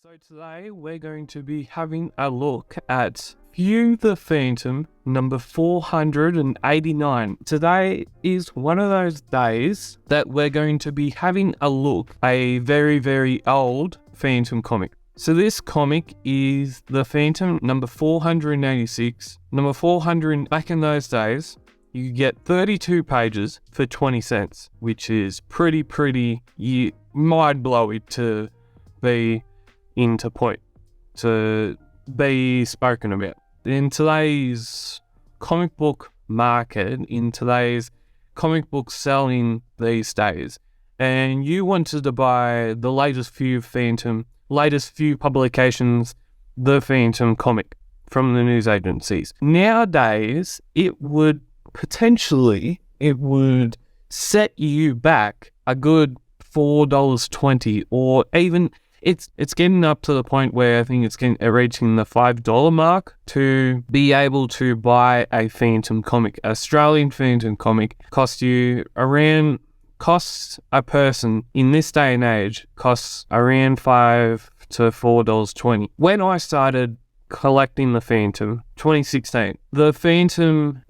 So today we're going to be having a look at View the Phantom number 489. Today is one of those days that we're going to be having a look at a very, very old Phantom comic. So this comic is the Phantom number 486. Number 400, back in those days, you get 32 pages for 20 cents, which is pretty mind-blowing to be into point, to be spoken about. In today's comic book market, in today's comic book selling these days, and you wanted to buy the latest few publications, the Phantom comic from the news agencies. Nowadays, it would set you back a good $4.20, or even it's getting up to the point where I think it's reaching the $5 mark to be able to buy a Phantom comic. Australian Phantom comic costs a person in this day and age costs around $5 to $4.20. When I started collecting the Phantom, 2016, the Phantom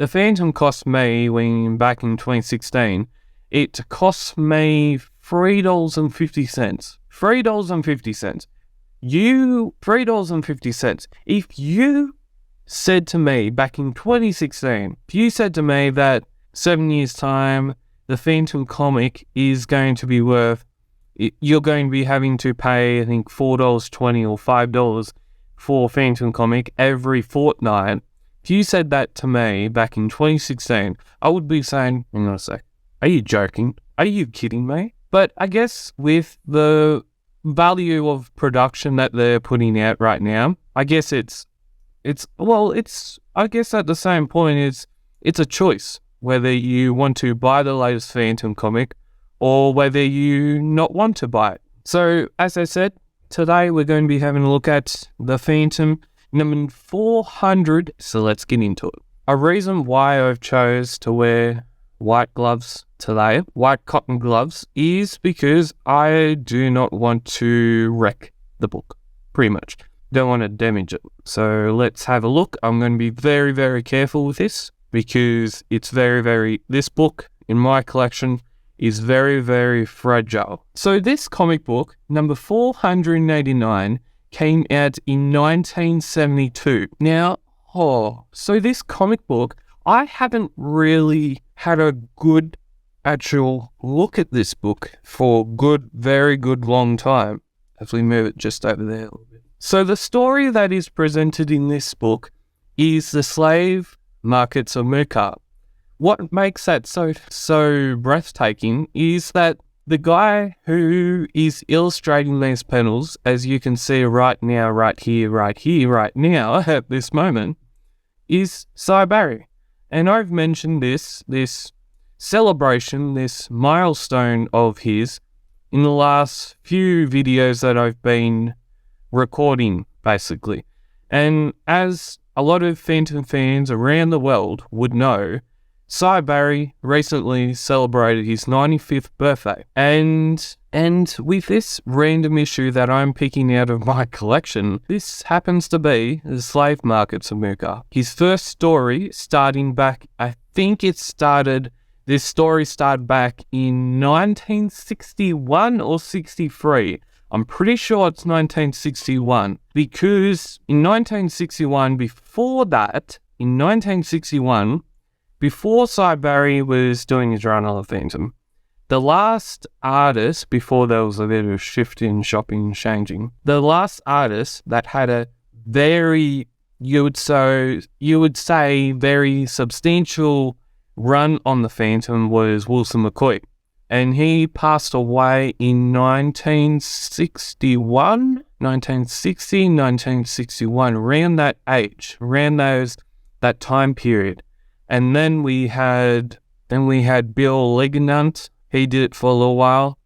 cost me, back in 2016, it cost me $3.50. $3.50. $3.50. If you said to me back in 2016, if you said to me that 7 years' time, the Phantom comic is going to be worth, you're going to be having to pay, I think, $4.20 or $5 for Phantom comic every fortnight. If you said that to me back in 2016, I would be saying, hang on a sec, are you joking? Are you kidding me? But I guess with the value of production that they're putting out right now, I guess I guess at the same point, it's a choice whether you want to buy the latest Phantom comic or whether you not want to buy it. So as I said, today we're going to be having a look at the Phantom number 400. So let's get into it. A reason why I've chose to wear white gloves today, white cotton gloves, is because I do not want to wreck the book, pretty much. Don't want to damage it. So let's have a look. I'm going to be very, very careful with this because it's this book in my collection is very, very fragile. So this comic book, number 489, came out in 1972. Now, so this comic book, I haven't really had a good actual look at this book for very good long time. As we move it just over there a little bit. So the story that is presented in this book is the slave markets of America. What makes that so breathtaking is that the guy who is illustrating these panels, as you can see right now, right here, right now, at this moment, is Cy Barry. And I've mentioned this celebration, this milestone of his in the last few videos that I've been recording, basically. And as a lot of Phantom fans around the world would know, Cy Barry recently celebrated his 95th birthday. And with this random issue that I'm picking out of my collection, this happens to be the slave markets of America. His first story starting back, this story started back in 1961 or 63. I'm pretty sure it's 1961, because in 1961, before Cy Barry was doing his run on the Phantom, the last artist, before there was a bit of shift in shopping and changing, the last artist that had a very, you would say, very substantial run on the Phantom was Wilson McCoy. And he passed away in 1961, around that age, that time period. And then we had Bill Lignant. He did it for a little while.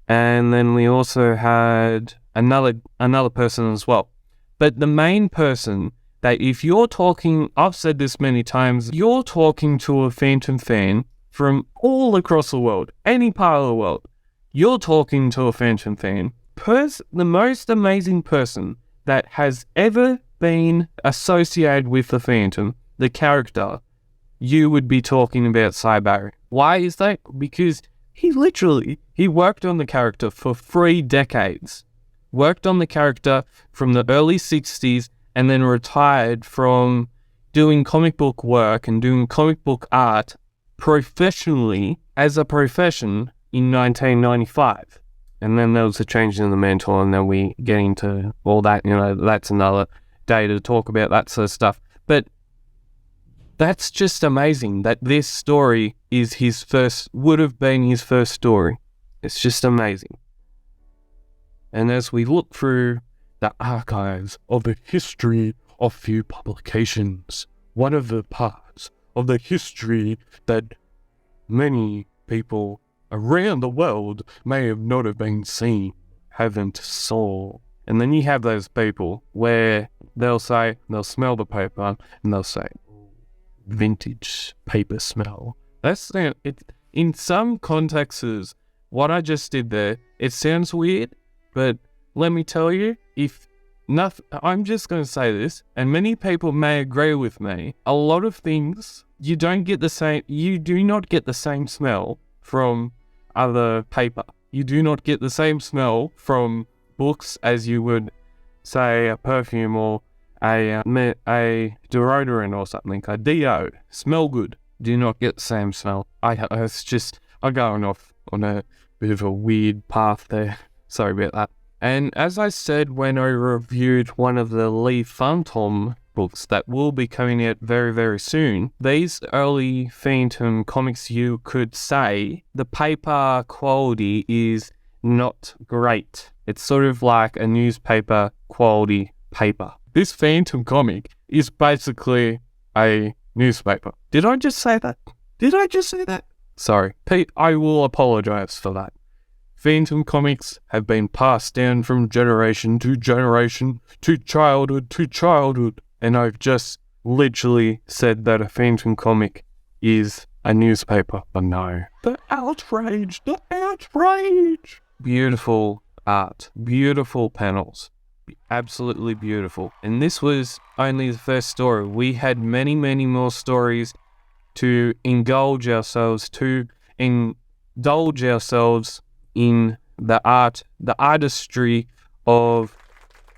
And then we also had another person as well. But the main person that, if you're talking, I've said this many times, you're talking to a Phantom fan from all across the world, any part of the world, you're talking to a Phantom fan, the most amazing person that has ever been associated with the Phantom, the character, you would be talking about Cy Barry. Why is that? Because he worked on the character for 3 decades. Worked on the character from the early 60s and then retired from doing comic book work and doing comic book art professionally as a profession in 1995. And then there was a change in the mantle, and then we get into all that, that's another day to talk about that sort of stuff. But that's just amazing that this story is would have been his first story. It's just amazing. And as we look through the archives of the history of few publications, one of the parts of the history that many people around the world may have not have been seen, haven't saw. And then you have those people where they'll smell the paper and they'll say, vintage paper smell. That's it. In some contexts, what I just did there, it sounds weird, but let me tell you, I'm just going to say this, and many people may agree with me. A lot of things you do not get the same smell from other paper. You do not get the same smell from books as you would, say, a perfume or a deodorant or something. A deo, smell good. Do not get the same smell. I'm going off on a bit of a weird path there. Sorry about that. And as I said when I reviewed one of the Lee Phantom books that will be coming out very, very soon, these early Phantom comics, you could say the paper quality is not great. It's sort of like a newspaper quality paper. This Phantom comic is basically a newspaper. Did I just say that? Sorry. Pete, I will apologize for that. Phantom comics have been passed down from generation to generation to childhood, and I've just literally said that a Phantom comic is a newspaper. But no. The outrage! Beautiful art, beautiful panels, absolutely beautiful. And this was only the first story. We had many, many more stories to indulge ourselves in the artistry of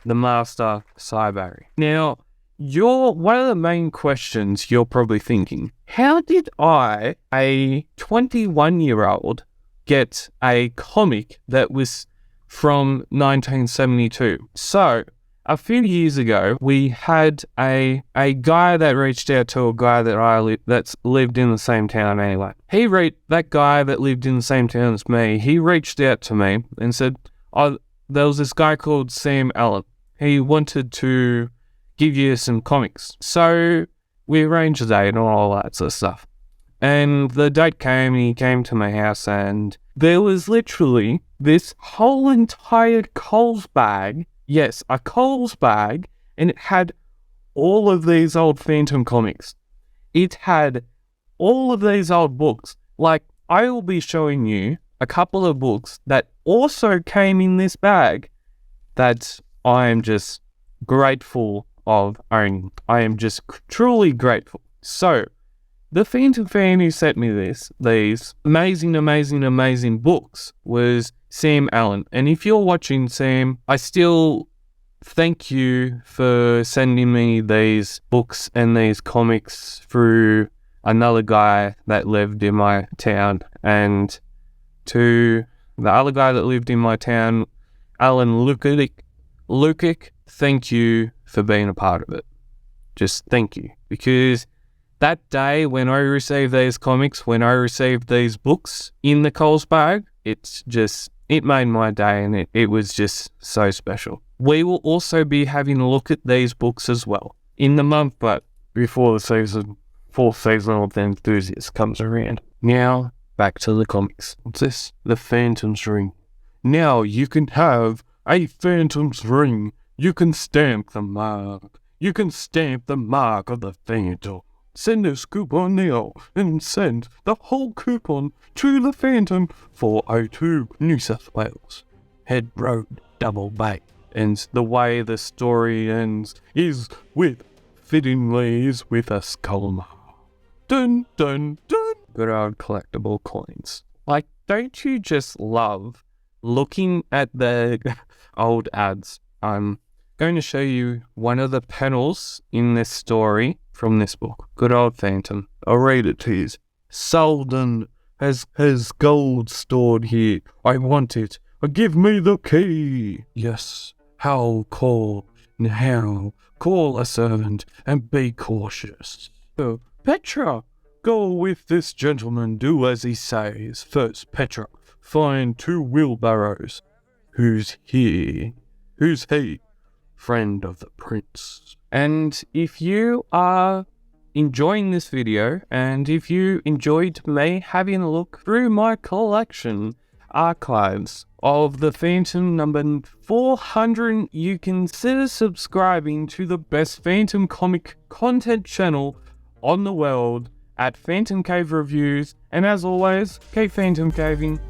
the master Cy Barry. Now, one of the main questions you're probably thinking, how did I, a 21-year-old, get a comic that was from 1972? So, a few years ago, we had a guy that reached out to a guy that's lived in the same town anyway. That guy that lived in the same town as me, he reached out to me and said, there was this guy called Sam Allen. He wanted to give you some comics. So we arranged a date and all that sort of stuff. And the date came, and he came to my house, and there was literally this whole entire Coles bag. Yes, a Coles bag, and it had all of these old Phantom comics. It had all of these old books. Like, I will be showing you a couple of books that also came in this bag that I am just grateful of owning. I am just truly grateful. So, the Phantom fan who sent me these amazing books was Sam Allen. And if you're watching, Sam, I still thank you for sending me these books and these comics through another guy that lived in my town. And to the other guy that lived in my town, Alan Lukic, thank you for being a part of it. Just thank you. Because that day when I received these comics, when I received these books in the Coles bag, it made my day, and it was just so special. We will also be having a look at these books as well in the month, but before the fourth season of The Enthusiast comes around. Now, back to the comics. What's this? The Phantom's Ring. Now you can have a Phantom's Ring. You can stamp the mark. You can stamp the mark of the Phantom. Send this coupon now and send the whole coupon to the Phantom, 402 New South Wales Head Road. double bait. And the way the story ends is fittingly with a skull mark. Dun dun dun. Good old collectible coins. Like, don't you just love looking at the old ads? I'm going to show you one of the panels in this story from this book. Good old Phantom. I'll read it to you. Selden has gold stored here. I want it. Give me the key. Yes. How call a servant and be cautious. So, Petra, go with this gentleman, do as he says. First, Petra, find 2 wheelbarrows. Who's he? Friend of the prince. And if you are enjoying this video, and if you enjoyed me having a look through my collection archives of the Phantom number 400, you consider subscribing to the best Phantom comic content channel on the world at Phantom Cave Reviews. And as always, keep Phantom Caving.